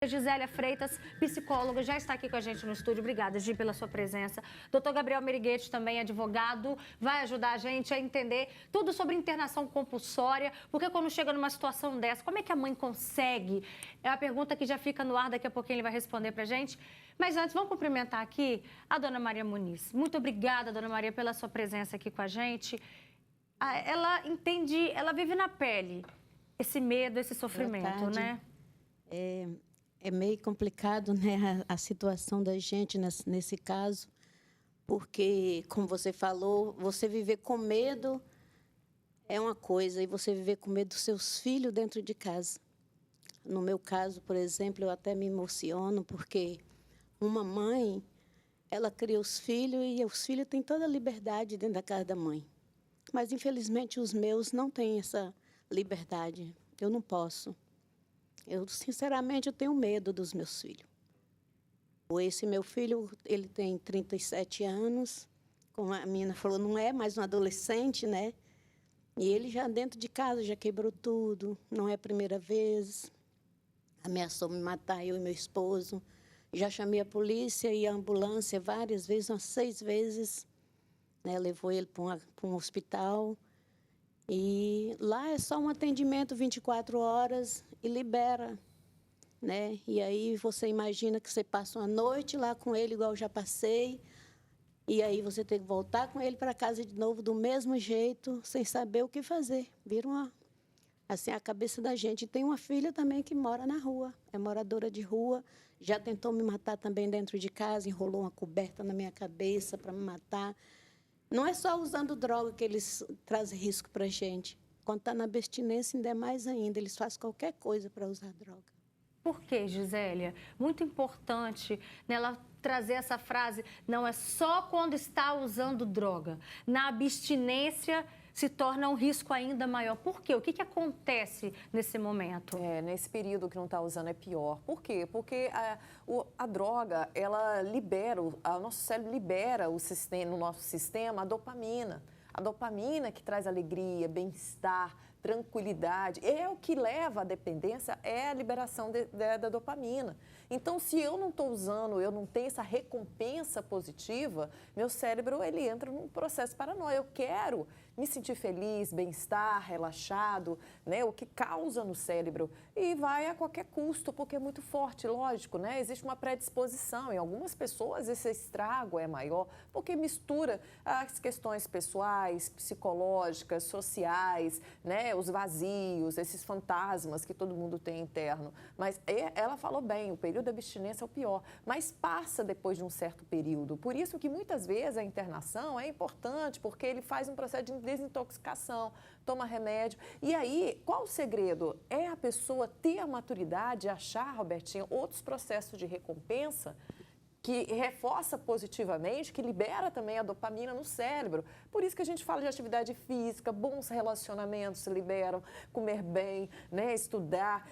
Gisélia Freitas, psicóloga, já está aqui com a gente no estúdio. Obrigada, Gi, pela sua presença. Doutor Gabriel Meriguete, também advogado, vai ajudar a gente a entender tudo sobre internação compulsória, porque quando chega numa situação dessa, como é que a mãe consegue? É uma pergunta que já fica no ar, daqui a pouquinho ele vai responder pra gente. Mas antes, vamos cumprimentar aqui a dona Maria Muniz. Muito obrigada, dona Maria, pela sua presença aqui com a gente. Ela entende, ela vive na pele esse medo, esse sofrimento, né? É meio complicado, né, a situação da gente nesse caso, porque, como você falou, você viver com medo é uma coisa, e você viver com medo dos seus filhos dentro de casa. No meu caso, por exemplo, eu até me emociono, porque uma mãe, ela cria os filhos e os filhos têm toda a liberdade dentro da casa da mãe. Mas, infelizmente, os meus não têm essa liberdade. Eu não posso. Sinceramente, eu tenho medo dos meus filhos. Esse meu filho, ele tem 37 anos. Como a menina falou, não é mais um adolescente, né? E ele já dentro de casa já quebrou tudo. Não é a primeira vez. Ameaçou me matar, eu e meu esposo. Já chamei a polícia e a ambulância várias vezes, umas 6 vezes. Né? Levou ele para um hospital. E lá é só um atendimento 24 horas e libera, né? E aí você imagina que você passa uma noite lá com ele, igual eu já passei, e aí você tem que voltar com ele para casa de novo do mesmo jeito, sem saber o que fazer. Vira assim, a cabeça da gente. E tem uma filha também que mora na rua, é moradora de rua, já tentou me matar também dentro de casa, enrolou uma coberta na minha cabeça para me matar. Não é só usando droga que eles trazem risco para a gente. Quando está na abstinência, ainda é mais ainda. Eles fazem qualquer coisa para usar droga. Por quê, Gisélia? Muito importante nela trazer essa frase, não é só quando está usando droga. Na abstinência se torna um risco ainda maior. Por quê? O que acontece nesse momento? Nesse período que não está usando é pior. Por quê? Porque a droga, ela libera, o nosso cérebro libera no nosso sistema a dopamina. A dopamina que traz alegria, bem-estar, tranquilidade, é o que leva à dependência, é a liberação da dopamina. Então, se eu não estou usando, eu não tenho essa recompensa positiva, meu cérebro, ele entra num processo de paranoia. Eu quero me sentir feliz, bem-estar, relaxado, né? O que causa no cérebro. E vai a qualquer custo, porque é muito forte, lógico, né? Existe uma predisposição. Em algumas pessoas, esse estrago é maior, porque mistura as questões pessoais, psicológicas, sociais, né? Os vazios, esses fantasmas que todo mundo tem interno. Mas ela falou bem, o período da abstinência é o pior, mas passa depois de um certo período. Por isso que muitas vezes a internação é importante, porque ele faz um processo de desintoxicação, toma remédio. E aí, qual o segredo? É a pessoa ter a maturidade, achar, Robertinha, outros processos de recompensa que reforça positivamente, que libera também a dopamina no cérebro. Por isso que a gente fala de atividade física, bons relacionamentos se liberam, comer bem, né, estudar,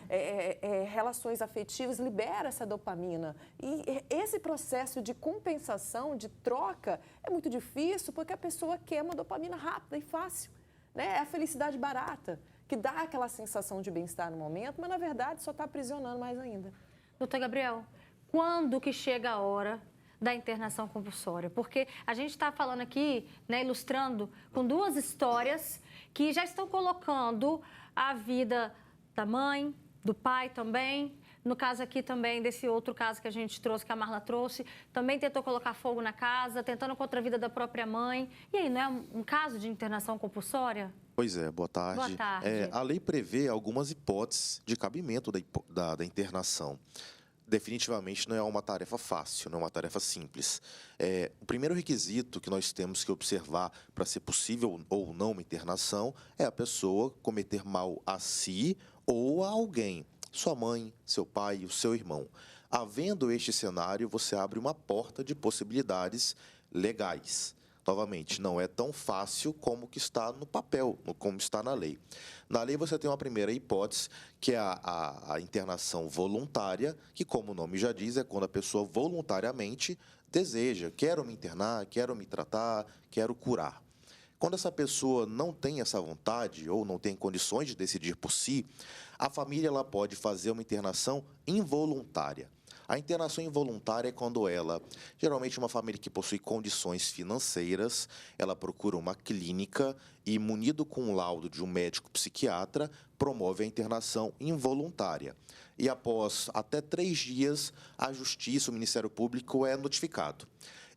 relações afetivas, libera essa dopamina. E esse processo de compensação, de troca, é muito difícil porque a pessoa quer uma dopamina rápida e fácil. Né? É a felicidade barata, que dá aquela sensação de bem-estar no momento, mas na verdade só está aprisionando mais ainda. Doutor Gabriel, quando que chega a hora da internação compulsória? Porque a gente está falando aqui, né, ilustrando com 2 histórias que já estão colocando a vida da mãe, do pai também. No caso aqui também, desse outro caso que a gente trouxe, que a Marla trouxe, também tentou colocar fogo na casa, tentando contra a vida da própria mãe. E aí, não é um caso de internação compulsória? Pois é, boa tarde. Boa tarde. A lei prevê algumas hipóteses de cabimento da internação. Definitivamente não é uma tarefa fácil, não é uma tarefa simples. O primeiro requisito que nós temos que observar para ser possível ou não uma internação é a pessoa cometer mal a si ou a alguém, sua mãe, seu pai, o seu irmão. Havendo este cenário, você abre uma porta de possibilidades legais. Novamente, não é tão fácil como que está no papel, como está na lei. Na lei você tem uma primeira hipótese, que é a internação voluntária, que, como o nome já diz, é quando a pessoa voluntariamente deseja, quero me internar, quero me tratar, quero curar. Quando essa pessoa não tem essa vontade ou não tem condições de decidir por si, a família ela pode fazer uma internação involuntária. A internação involuntária é quando ela, geralmente uma família que possui condições financeiras, ela procura uma clínica e, munido com um laudo de um médico psiquiatra, promove a internação involuntária. E após até 3 dias, a Justiça, o Ministério Público é notificado.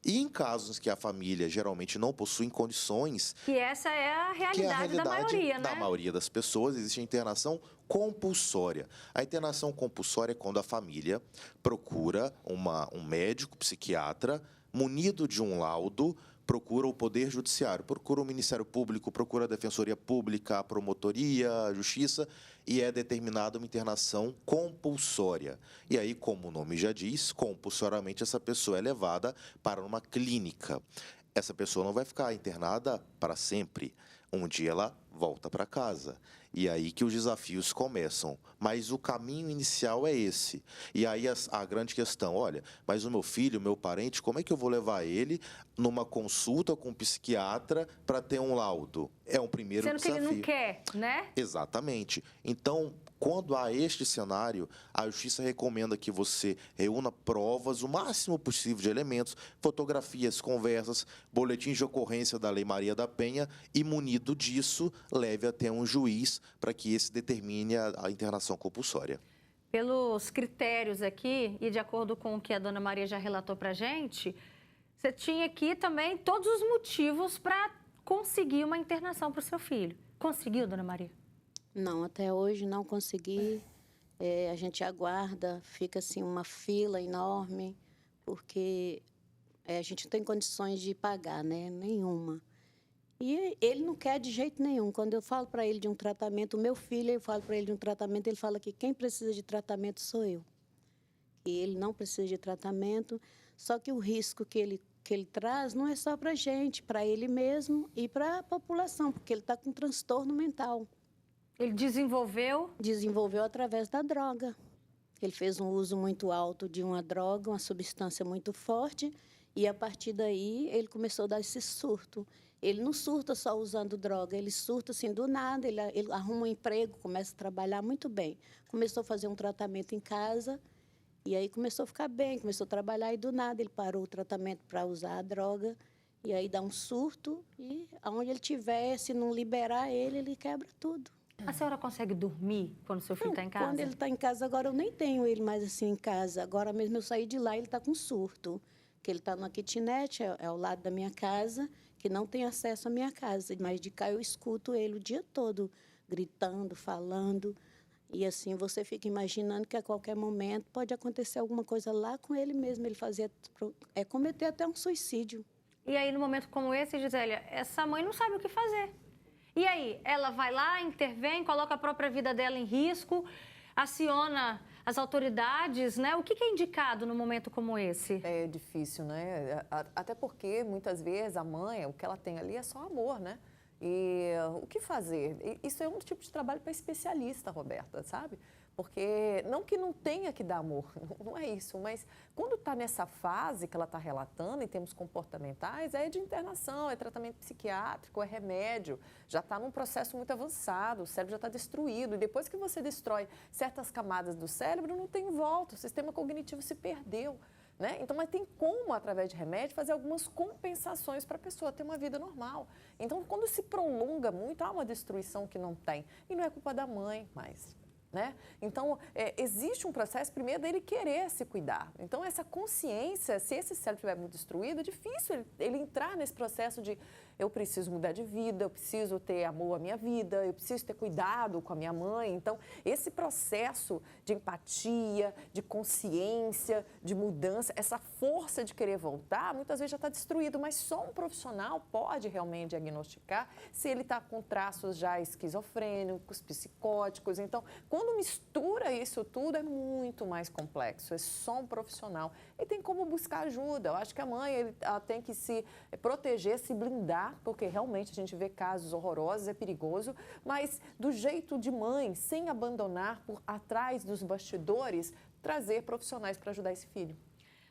E em casos que a família geralmente não possui condições... Que essa é a realidade da maioria, né? Da maioria das pessoas, existe a internação compulsória. A internação compulsória é quando a família procura um médico psiquiatra munido de um laudo, procura o Poder Judiciário, procura o Ministério Público, procura a Defensoria Pública, a Promotoria, a Justiça, e é determinada uma internação compulsória. E aí, como o nome já diz, compulsoriamente essa pessoa é levada para uma clínica. Essa pessoa não vai ficar internada para sempre. Um dia ela volta para casa. E aí que os desafios começam. Mas o caminho inicial é esse. E aí a grande questão, olha, mas o meu filho, o meu parente, como é que eu vou levar ele numa consulta com um psiquiatra para ter um laudo? É um primeiro desafio. Sendo que ele não quer, né? Exatamente. Então, quando há este cenário, a Justiça recomenda que você reúna provas, o máximo possível de elementos, fotografias, conversas, boletins de ocorrência da Lei Maria da Penha e, munido disso, leve até um juiz para que esse determine a internação compulsória. Pelos critérios aqui, e de acordo com o que a dona Maria já relatou para a gente, você tinha aqui também todos os motivos para conseguir uma internação para o seu filho. Conseguiu, dona Maria? Não, até hoje não consegui. A gente aguarda, fica assim uma fila enorme, porque a gente não tem condições de pagar, né? Nenhuma. E ele não quer de jeito nenhum. Quando eu falo para ele de um tratamento, o meu filho, eu falo para ele de um tratamento, ele fala que quem precisa de tratamento sou eu. E ele não precisa de tratamento, só que o risco que ele traz não é só para a gente, para ele mesmo e para a população, porque ele está com transtorno mental. Ele desenvolveu? Desenvolveu através da droga. Ele fez um uso muito alto de uma droga, uma substância muito forte, e a partir daí ele começou a dar esse surto. Ele não surta só usando droga, ele surta assim do nada, ele arruma um emprego, começa a trabalhar muito bem. Começou a fazer um tratamento em casa, e aí começou a ficar bem, começou a trabalhar, e do nada ele parou o tratamento para usar a droga, e aí dá um surto, e aonde ele estiver, se não liberar ele quebra tudo. A senhora consegue dormir quando seu filho está em casa? Quando ele está em casa, agora eu nem tenho ele mais assim em casa. Agora mesmo eu saí de lá, ele está com surto. Que ele está numa kitnet, é ao lado da minha casa, que não tem acesso à minha casa. Mas de cá eu escuto ele o dia todo, gritando, falando. E assim você fica imaginando que a qualquer momento pode acontecer alguma coisa lá com ele mesmo. Ele cometer até um suicídio. E aí, no momento como esse, Gisélia, essa mãe não sabe o que fazer. E aí, ela vai lá, intervém, coloca a própria vida dela em risco, aciona as autoridades, né? O que é indicado num momento como esse? É difícil, né? Até porque, muitas vezes, a mãe, o que ela tem ali é só amor, né? E o que fazer? Isso é um tipo de trabalho para especialista, Roberta, sabe? Porque, não que não tenha que dar amor, não é isso, mas quando está nessa fase que ela está relatando, em termos comportamentais, é de internação, é tratamento psiquiátrico, é remédio, já está num processo muito avançado, o cérebro já está destruído, e depois que você destrói certas camadas do cérebro, não tem volta, o sistema cognitivo se perdeu. Né? Então, mas tem como, através de remédio, fazer algumas compensações para a pessoa ter uma vida normal. Então, quando se prolonga muito, há uma destruição que não tem, e não é culpa da mãe mais. Né? Então, existe um processo, primeiro, dele querer se cuidar. Então, essa consciência, se esse cérebro estiver muito destruído, é difícil ele entrar nesse processo de eu preciso mudar de vida, eu preciso ter amor à minha vida, eu preciso ter cuidado com a minha mãe. Então, esse processo de empatia, de consciência, de mudança, essa força de querer voltar, muitas vezes já está destruído, mas só um profissional pode realmente diagnosticar se ele está com traços já esquizofrênicos, psicóticos. Então, quando mistura isso tudo, é muito mais complexo, é só um profissional. E tem como buscar ajuda. Eu acho que a mãe ela tem que se proteger, se blindar, porque realmente a gente vê casos horrorosos, é perigoso, mas do jeito de mãe, sem abandonar por atrás dos bastidores, trazer profissionais para ajudar esse filho.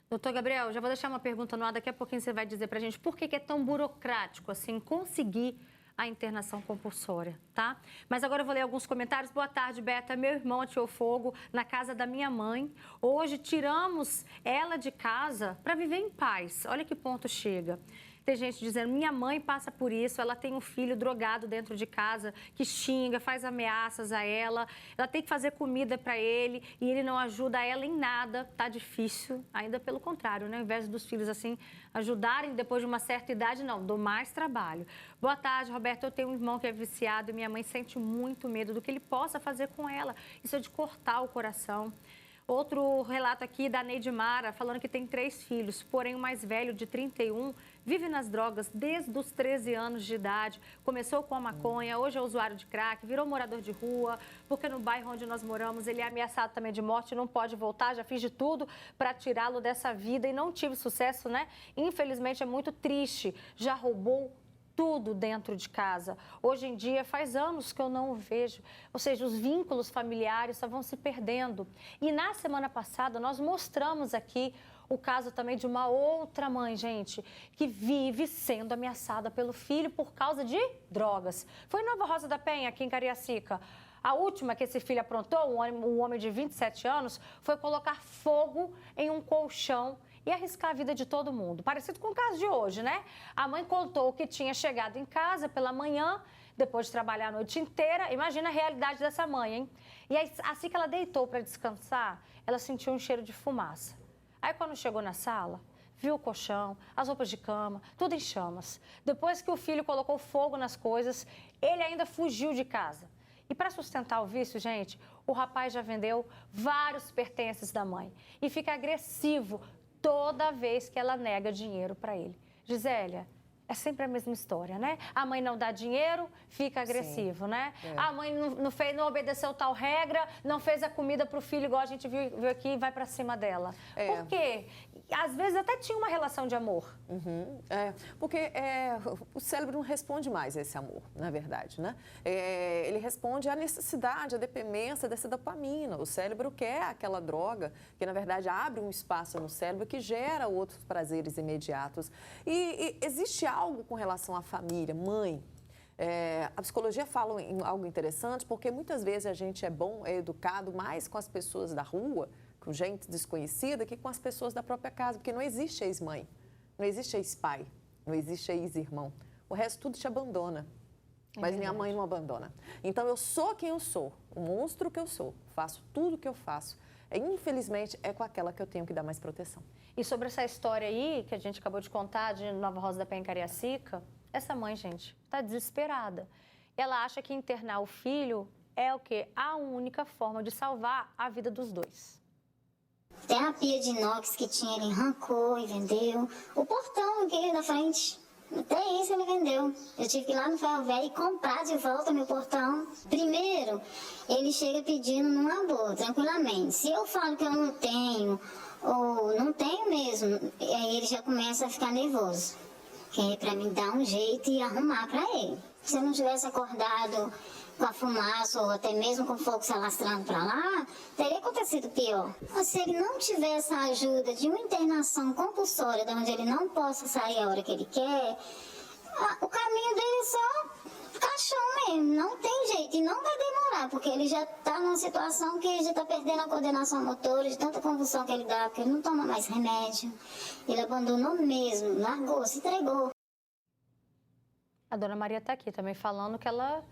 Doutor Gabriel, já vou deixar uma pergunta no ar, daqui a pouquinho você vai dizer pra gente por que é tão burocrático assim conseguir a internação compulsória, tá? Mas agora eu vou ler alguns comentários. Boa tarde, Beta. Meu irmão ateou fogo na casa da minha mãe. Hoje tiramos ela de casa para viver em paz. Olha que ponto chega. Tem gente dizendo, minha mãe passa por isso, ela tem um filho drogado dentro de casa, que xinga, faz ameaças a ela tem que fazer comida para ele e ele não ajuda ela em nada, tá difícil, ainda pelo contrário, né? Ao invés dos filhos assim ajudarem depois de uma certa idade, não, dou mais trabalho. Boa tarde, Roberto, eu tenho um irmão que é viciado e minha mãe sente muito medo do que ele possa fazer com ela, isso é de cortar o coração. Outro relato aqui da Neide Mara, falando que tem 3 filhos, porém o mais velho, de 31, vive nas drogas desde os 13 anos de idade. Começou com a maconha, hoje é usuário de crack, virou morador de rua, porque no bairro onde nós moramos ele é ameaçado também de morte, não pode voltar. Já fiz de tudo para tirá-lo dessa vida e não tive sucesso, né? Infelizmente é muito triste, já roubou tudo dentro de casa. Hoje em dia, faz anos que eu não o vejo. Ou seja, os vínculos familiares só vão se perdendo. E na semana passada, nós mostramos aqui o caso também de uma outra mãe, gente, que vive sendo ameaçada pelo filho por causa de drogas. Foi em Nova Rosa da Penha, aqui em Cariacica. A última que esse filho aprontou, um homem de 27 anos, foi colocar fogo em um colchão e arriscar a vida de todo mundo. Parecido com o caso de hoje, né? A mãe contou que tinha chegado em casa pela manhã, depois de trabalhar a noite inteira. Imagina a realidade dessa mãe, hein? E aí, assim que ela deitou para descansar, ela sentiu um cheiro de fumaça. Aí, quando chegou na sala, viu o colchão, as roupas de cama, tudo em chamas. Depois que o filho colocou fogo nas coisas, ele ainda fugiu de casa. E para sustentar o vício, gente, o rapaz já vendeu vários pertences da mãe e fica agressivo toda vez que ela nega dinheiro para ele. Gisélia, é sempre a mesma história, né? A mãe não dá dinheiro, fica agressivo, Sim. né? É. A mãe não obedeceu tal regra, não fez a comida para o filho, igual a gente viu aqui, e vai para cima dela. Por quê? Às vezes até tinha uma relação de amor. Porque o cérebro não responde mais a esse amor, na verdade, né? Ele responde à necessidade, à dependência dessa dopamina. O cérebro quer aquela droga que, na verdade, abre um espaço no cérebro que gera outros prazeres imediatos. E existe algo com relação à família, mãe. A psicologia fala em algo interessante, porque muitas vezes a gente é educado mais com as pessoas da rua, com gente desconhecida, que com as pessoas da própria casa, porque não existe ex-mãe, não existe ex-pai, não existe ex-irmão. O resto tudo te abandona, mas minha mãe não abandona. Então, eu sou quem eu sou, o monstro que eu sou, faço tudo que eu faço. Infelizmente, é com aquela que eu tenho que dar mais proteção. E sobre essa história aí, que a gente acabou de contar, de Nova Rosa da Penha, Cariacica, essa mãe, gente, está desesperada. Ela acha que internar o filho é o quê? A única forma de salvar a vida dos dois. Até a pia de inox que tinha, ele arrancou e vendeu. O portão aqui da frente, até isso ele vendeu. Eu tive que ir lá no Ferro Velho e comprar de volta meu portão. Primeiro, ele chega pedindo numa boa, tranquilamente. Se eu falo que eu não tenho, ou não tenho mesmo, aí ele já começa a ficar nervoso. Que é pra mim dar um jeito e arrumar pra ele. Se eu não tivesse acordado com a fumaça ou até mesmo com o fogo se alastrando para lá, teria acontecido pior. Mas se ele não tivesse a ajuda de uma internação compulsória, de onde ele não possa sair a hora que ele quer, o caminho dele é só caixão mesmo, não tem jeito. E não vai demorar, porque ele já está numa situação que ele já está perdendo a coordenação motora, de tanta convulsão que ele dá, porque ele não toma mais remédio. Ele abandonou mesmo, largou, se entregou. A dona Maria está aqui também falando que ela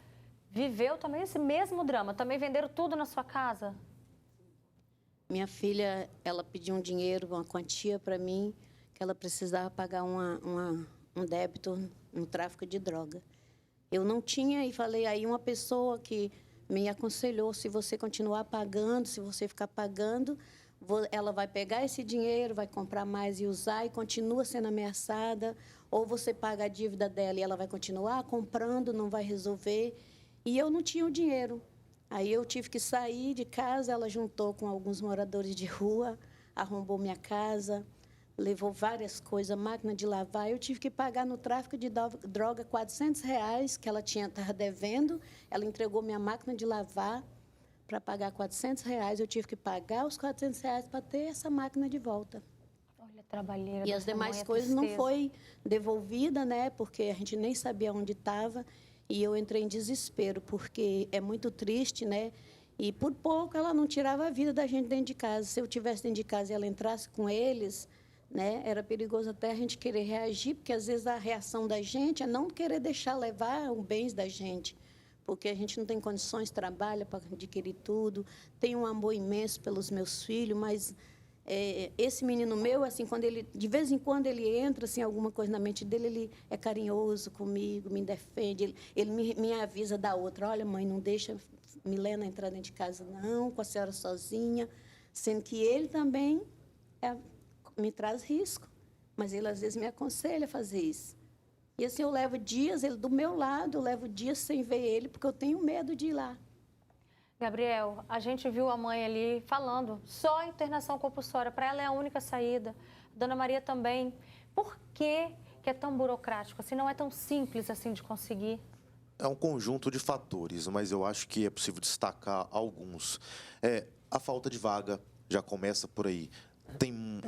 viveu também esse mesmo drama. Também venderam tudo na sua casa? Minha filha, ela pediu um dinheiro, uma quantia para mim, que ela precisava pagar um débito no tráfico de droga. Eu não tinha e falei, aí uma pessoa que me aconselhou, se você continuar pagando, se você ficar pagando, ela vai pegar esse dinheiro, vai comprar mais e usar e continua sendo ameaçada, ou você paga a dívida dela e ela vai continuar comprando, não vai resolver. E eu não tinha o dinheiro. Aí eu tive que sair de casa, ela juntou com alguns moradores de rua, arrombou minha casa, levou várias coisas, máquina de lavar. Eu tive que pagar no tráfico de droga R$400 que ela estava devendo. Ela entregou minha máquina de lavar para pagar R$400. Eu tive que pagar os R$400 para ter essa máquina de volta. Olha Olha a trabalheira E as dessa demais mãe, a coisas não tristeza. foi devolvida, né? Porque a gente nem sabia onde estava. E eu entrei em desespero, porque é muito triste, né? E por pouco ela não tirava a vida da gente dentro de casa. Se eu tivesse dentro de casa e ela entrasse com eles, né? Era perigoso até a gente querer reagir, porque às vezes a reação da gente é não querer deixar levar os bens da gente, porque a gente não tem condições, trabalha para adquirir tudo, tem um amor imenso pelos meus filhos, mas esse menino meu, assim, quando ele, de vez em quando ele entra, assim, alguma coisa na mente dele, ele é carinhoso comigo, me defende, ele me avisa da outra, olha, mãe, não deixa Milena entrar dentro de casa, não, com a senhora sozinha, sendo que ele também me traz risco, mas ele às vezes me aconselha a fazer isso. E assim, eu levo dias, ele do meu lado, eu levo dias sem ver ele, porque eu tenho medo de ir lá. Gabriel, a gente viu a mãe ali falando, só internação compulsória, para ela é a única saída. Dona Maria também. Por que é tão burocrático assim? Não é tão simples assim de conseguir? É um conjunto de fatores, mas eu acho que é possível destacar alguns. A falta de vaga já começa por aí.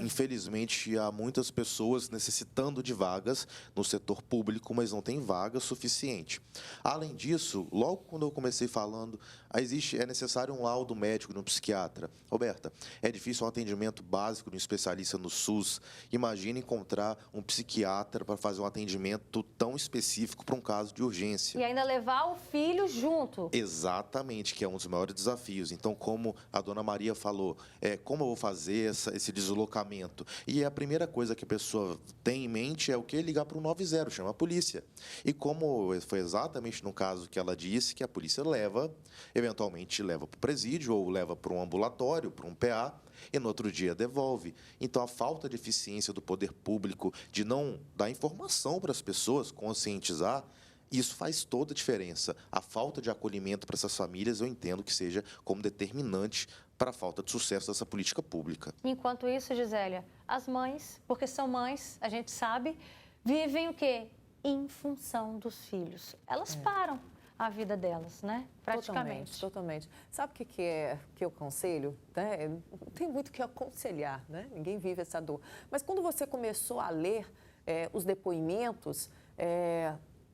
Infelizmente, há muitas pessoas necessitando de vagas no setor público, mas não tem vaga suficiente. Além disso, logo quando eu comecei falando, é necessário um laudo médico de um psiquiatra. Roberta, é difícil um atendimento básico de um especialista no SUS. Imagine encontrar um psiquiatra para fazer um atendimento tão específico para um caso de urgência. E ainda levar o filho junto. Exatamente, que é um dos maiores desafios. Então, como a dona Maria falou, como eu vou fazer esse deslocamento? E a primeira coisa que a pessoa tem em mente é o que? Ligar para o 90, chama a polícia. E como foi exatamente no caso que ela disse, que a polícia eventualmente leva para o presídio ou leva para um ambulatório, para um PA, e no outro dia devolve. Então, a falta de eficiência do poder público de não dar informação para as pessoas, conscientizar, isso faz toda a diferença. A falta de acolhimento para essas famílias, eu entendo que seja como determinante para a falta de sucesso dessa política pública. Enquanto isso, Gisélia, as mães, porque são mães, a gente sabe, vivem o quê? Em função dos filhos. Elas param a vida delas, né? Praticamente. Totalmente. Sabe o que eu aconselho? Né? Não tem muito o que aconselhar, né? Ninguém vive essa dor. Mas quando você começou a ler os depoimentos,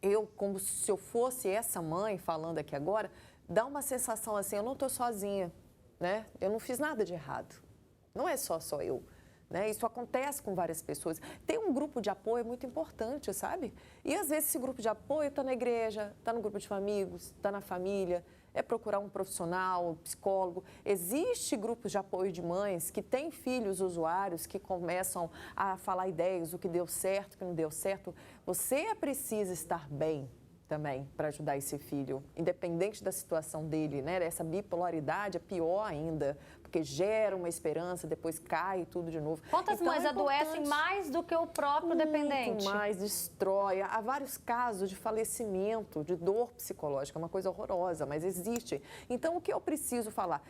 eu, como se eu fosse essa mãe falando aqui agora, dá uma sensação assim, eu não estou sozinha, né? Eu não fiz nada de errado. Não é só eu. Né? Isso acontece com várias pessoas. Ter um grupo de apoio é muito importante, sabe? E às vezes esse grupo de apoio está na igreja, está no grupo de amigos, está na família, é procurar um profissional, um psicólogo. Existe grupos de apoio de mães que têm filhos usuários que começam a falar ideias, o que deu certo, o que não deu certo. Você precisa estar bem também para ajudar esse filho, independente da situação dele, né? Essa bipolaridade é pior ainda, porque gera uma esperança, depois cai tudo de novo. Quantas mães adoecem mais do que o próprio dependente? Muito mais, destrói. Há vários casos de falecimento, de dor psicológica, uma coisa horrorosa, mas existe. Então, o que eu preciso falar?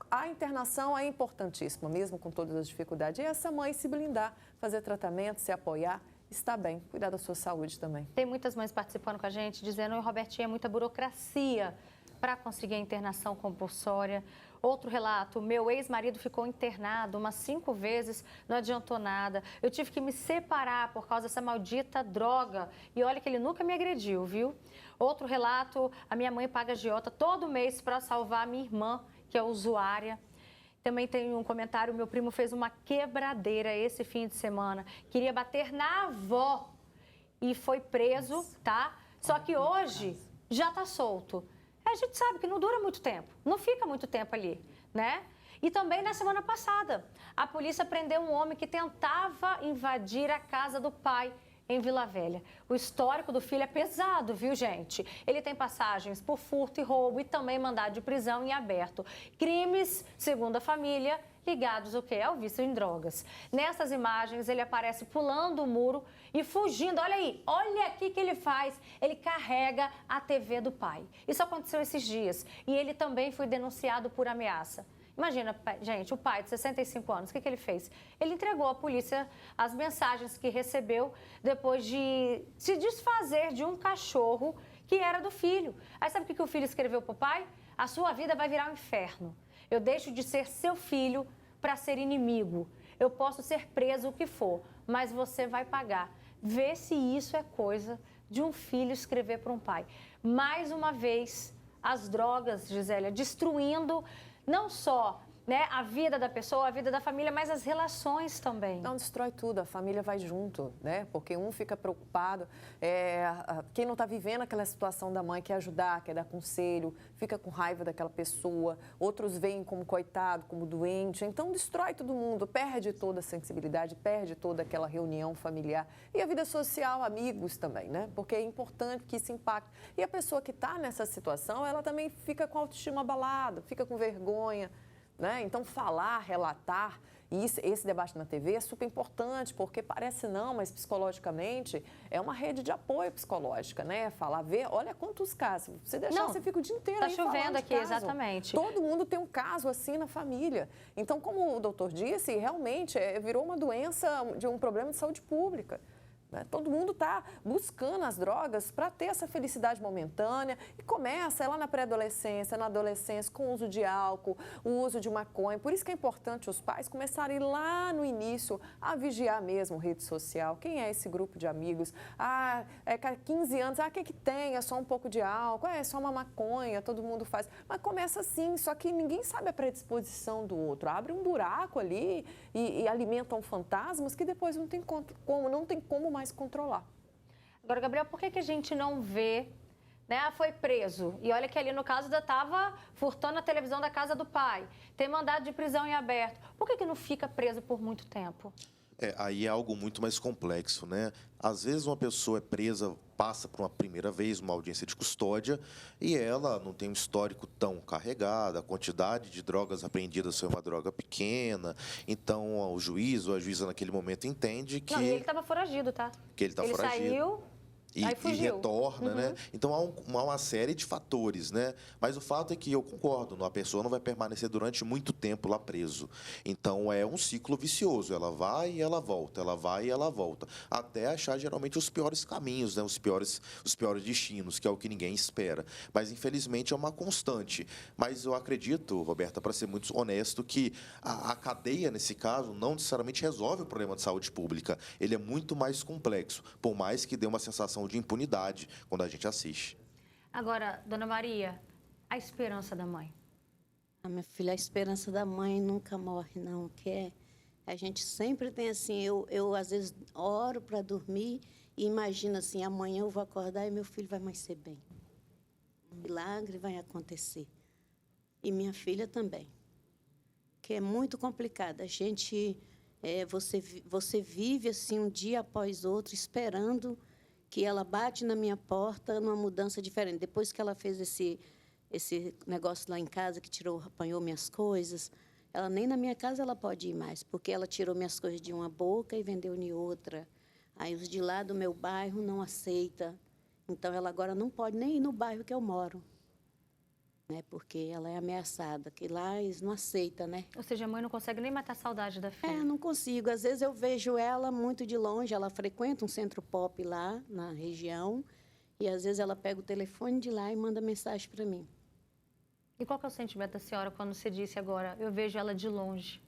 A internação é importantíssima, mesmo com todas as dificuldades. E essa mãe se blindar, fazer tratamento, se apoiar, está bem, cuidar da sua saúde também. Tem muitas mães participando com a gente, dizendo, Robertinha, é muita burocracia para conseguir a internação compulsória. Outro relato, meu ex-marido ficou internado umas 5 vezes, não adiantou nada. Eu tive que me separar por causa dessa maldita droga. E olha que ele nunca me agrediu, viu? Outro relato, a minha mãe paga agiota todo mês para salvar a minha irmã, que é usuária. Também tem um comentário, meu primo fez uma quebradeira esse fim de semana. Queria bater na avó e foi preso, tá? Só que hoje já tá solto. A gente sabe que não dura muito tempo, não fica muito tempo ali, né? E também na semana passada, a polícia prendeu um homem que tentava invadir a casa do pai em Vila Velha. O histórico do filho é pesado, viu, gente? Ele tem passagens por furto e roubo e também mandado de prisão em aberto. Crimes, segundo a família, ligados ao quê? Ao vício em drogas. Nessas imagens, ele aparece pulando o muro e fugindo. Olha aí, olha aqui que ele faz. Ele carrega a TV do pai. Isso aconteceu esses dias e ele também foi denunciado por ameaça. Imagina, gente, o pai de 65 anos, o que ele fez? Ele entregou à polícia as mensagens que recebeu depois de se desfazer de um cachorro que era do filho. Aí sabe o que o filho escreveu para o pai? A sua vida vai virar um inferno. Eu deixo de ser seu filho para ser inimigo. Eu posso ser preso, o que for, mas você vai pagar. Vê se isso é coisa de um filho escrever para um pai. Mais uma vez, as drogas, Gisélia, destruindo não só, né, a vida da pessoa, a vida da família, mas as relações também. Não, destrói tudo, a família vai junto, né? Porque um fica preocupado, quem não está vivendo aquela situação da mãe quer ajudar, quer dar conselho, fica com raiva daquela pessoa, outros veem como coitado, como doente, então destrói todo mundo, perde toda a sensibilidade, perde toda aquela reunião familiar e a vida social, amigos também, né? Porque é importante que isso impacte. E a pessoa que está nessa situação, ela também fica com a autoestima abalada, fica com vergonha, né? Então, falar, relatar, e esse debate na TV é super importante, porque parece não, mas psicologicamente é uma rede de apoio psicológica, né? Falar, ver, olha quantos casos. Se deixar, você fica o dia inteiro aí falando de chovendo aqui, caso. exatamente. Todo mundo tem um caso assim na família. Então, como o doutor disse, realmente virou uma doença, de um problema de saúde pública. Todo mundo está buscando as drogas para ter essa felicidade momentânea e começa lá na pré-adolescência, na adolescência, com o uso de álcool, o uso de maconha. Por isso que é importante os pais começarem lá no início a vigiar mesmo rede social. Quem é esse grupo de amigos? Ah, 15 anos, o que tem? É só um pouco de álcool, é só uma maconha, todo mundo faz. Mas começa assim, só que ninguém sabe a predisposição do outro. Abre um buraco ali e alimentam fantasmas que depois não tem como mais controlar. Agora, Gabriel, por que a gente não vê, né? Ah, foi preso. E olha que ali no caso ainda estava furtando a televisão da casa do pai. Tem mandado de prisão em aberto. Por que não fica preso por muito tempo? Aí é algo muito mais complexo, né? Às vezes uma pessoa é presa, passa por uma primeira vez, uma audiência de custódia, e ela não tem um histórico tão carregado, a quantidade de drogas apreendidas foi uma droga pequena, então o juiz ou a juíza naquele momento entende que... Não, e ele estava foragido, tá? Que ele está foragido. Saiu... E retorna, uhum, né? Então há uma série de fatores, né? Mas o fato é que eu concordo, a pessoa não vai permanecer durante muito tempo lá preso. Então é um ciclo vicioso, ela vai e ela volta, ela vai e ela volta, até achar geralmente os piores caminhos, né? Os piores destinos, que é o que ninguém espera. Mas infelizmente é uma constante. Mas eu acredito, Roberta, para ser muito honesto, que a cadeia nesse caso não necessariamente resolve o problema de saúde pública. Ele é muito mais complexo, por mais que dê uma sensação de impunidade quando a gente assiste. Agora, dona Maria, a esperança da mãe. Minha filha, a esperança da mãe nunca morre, não. Que a gente sempre tem assim, eu às vezes oro para dormir e imagino assim, amanhã eu vou acordar e meu filho vai mais ser bem. Um milagre vai acontecer. E minha filha também. Que é muito complicado. A gente, você vive assim um dia após outro esperando que ela bate na minha porta numa mudança diferente. Depois que ela fez esse negócio lá em casa, que apanhou minhas coisas, ela nem na minha casa ela pode ir mais, porque ela tirou minhas coisas de uma boca e vendeu em outra. Aí os de lá do meu bairro não aceitam. Então, ela agora não pode nem ir no bairro que eu moro, né? Porque ela é ameaçada, que lá eles não aceitam, né? Ou seja, a mãe não consegue nem matar a saudade da filha. Não consigo. Às vezes eu vejo ela muito de longe, ela frequenta um centro pop lá na região, e às vezes ela pega o telefone de lá e manda mensagem para mim. E qual que é o sentimento da senhora quando você disse agora, eu vejo ela de longe?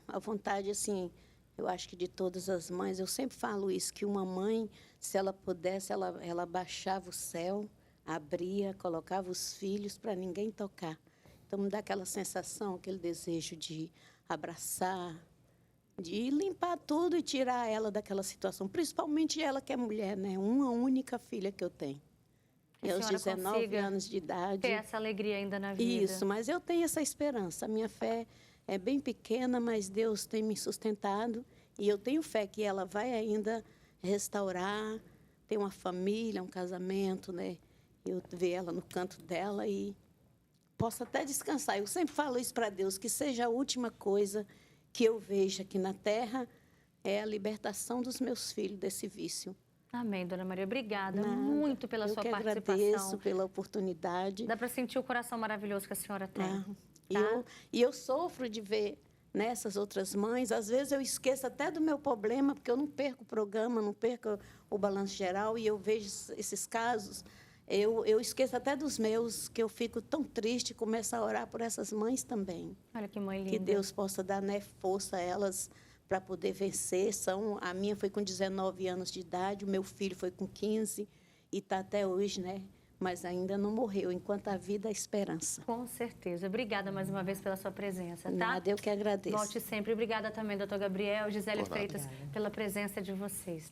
A vontade, assim, eu acho que de todas as mães, eu sempre falo isso, que uma mãe, se ela pudesse, ela baixava o céu, abria, colocava os filhos para ninguém tocar. Então, me dá aquela sensação, aquele desejo de abraçar, de limpar tudo e tirar ela daquela situação. Principalmente ela que é mulher, né? Uma única filha que eu tenho. E aos 19 anos de idade. Ter essa alegria ainda na vida. Isso, mas eu tenho essa esperança. A minha fé é bem pequena, mas Deus tem me sustentado. E eu tenho fé que ela vai ainda restaurar, ter uma família, um casamento, né? Eu ver ela no canto dela e posso até descansar. Eu sempre falo isso para Deus, que seja a última coisa que eu veja aqui na terra é a libertação dos meus filhos desse vício. Amém, dona Maria. Obrigada muito pela sua participação. Eu que agradeço pela oportunidade. Dá para sentir o coração maravilhoso que a senhora tem. E eu sofro de ver nessas outras mães. Às vezes eu esqueço até do meu problema, porque eu não perco o programa, não perco o balanço geral, e eu vejo esses casos. Eu esqueço até dos meus, que eu fico tão triste, começo a orar por essas mães também. Olha que mãe linda. Que Deus possa dar, né, força a elas para poder vencer. A minha foi com 19 anos de idade, o meu filho foi com 15 e está até hoje, né? Mas ainda não morreu. Enquanto a vida, a esperança. Com certeza. Obrigada mais uma vez pela sua presença, tá? Nada, eu que agradeço. Volte sempre. Obrigada também, doutor Gabriel, Gisele Por nada. Freitas, pela presença de vocês.